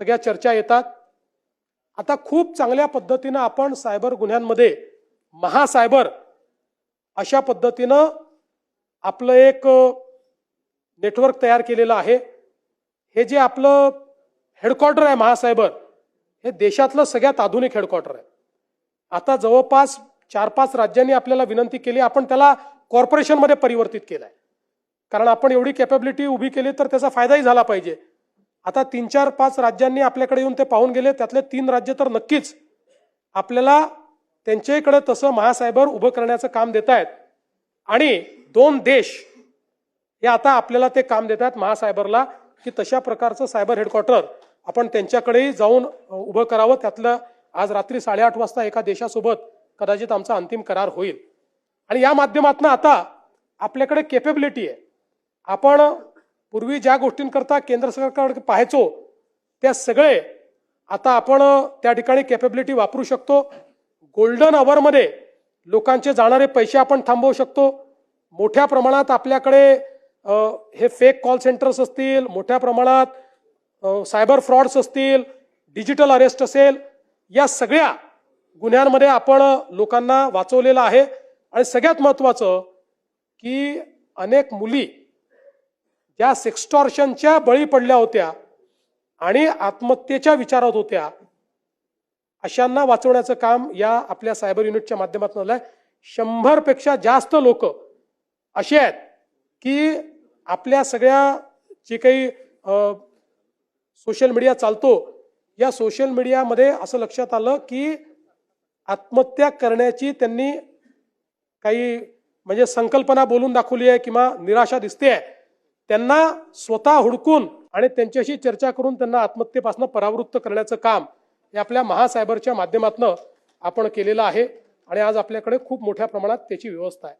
सगळ्या चर्चा येतात। आता खूप चांगल्या पद्धतीने आपण सायबर गुन्ह्यांमध्ये महासायबर अशा पद्धतीने आपलं एक नेटवर्क तयार केलेलं आहे। हे जे आपलं हेडक्वार्टर आहे महासायबर, हे देशातलं सगळ्यात आधुनिक हेडक्वार्टर आहे। आता जवळपास 4-5 राज्यांनी आपल्याला विनंती केली, आपण त्याला कॉर्पोरेशन मध्ये परिवर्तित केलंय, कारण आपण एवढी कॅपॅबिलिटी उभी केली तर त्याचा फायदाही झाला पाहिजे। आता 3-4-5 राज्यांनी आपल्याकडे येऊन ते पाहून गेले, त्यातले 3 राज्य तर नक्कीच आपल्याला त्यांच्याकडे तसं महासायबर उभं करण्याचं काम देत आहेत आणि 2 देश हे आता आपल्याला ते काम देत आहेत महासायबरला की तशा प्रकारचं सायबर हेडक्वार्टर आपण त्यांच्याकडेही जाऊन उभं करावं। त्यातलं आज रात्री 8:30 वाजता एका देशासोबत कदाचित आमचा अंतिम करार होईल आणि या माध्यमातून आता आपल्याकडे कॅपॅबिलिटी आहे। आपण पूर्वी ज्या गोष्टींकरता केंद्र सरकारकडे पाहायचो त्या सगळे आता आपण त्या ठिकाणी कॅपॅबिलिटी वापरू शकतो। गोल्डन अवरमध्ये लोकांचे जाणारे पैसे आपण थांबवू शकतो। मोठ्या प्रमाणात आपल्याकडे हे फेक कॉल सेंटर्स असतील, मोठ्या प्रमाणात सायबर फ्रॉड्स असतील, डिजिटल अरेस्ट असेल, या सगळ्या गुन्ह्यांमध्ये आपण लोकांना वाचवलेलं आहे। आणि सगळ्यात महत्त्वाचं की अनेक मुली ज्या सेक्सटॉर्शनच्या बळी पडल्या होत्या आणि आत्महत्येच्या विचारात होत्या, अशांना वाचवण्याचं काम या आपल्या सायबर युनिटच्या माध्यमातून झालंय। 100 पेक्षा जास्त लोक असे आहेत की आपल्या सगळ्या जे काही सोशल मीडिया चालतो, या सोशल मीडियामध्ये असं लक्षात आलं की आत्महत्या करण्याची त्यांनी काही म्हणजे संकल्पना बोलून दाखवली आहे किंवा निराशा दिसते आहे, त्यांना स्वतः हुडकून आणि त्यांच्याशी चर्चा करून त्यांना आत्महत्येपासून परावृत्त करण्याचं काम हे आपल्या महासायबरच्या माध्यमातून आपण केलेलं आहे आणि आज आपल्याकडे खूप मोठ्या प्रमाणात त्याची व्यवस्था आहे।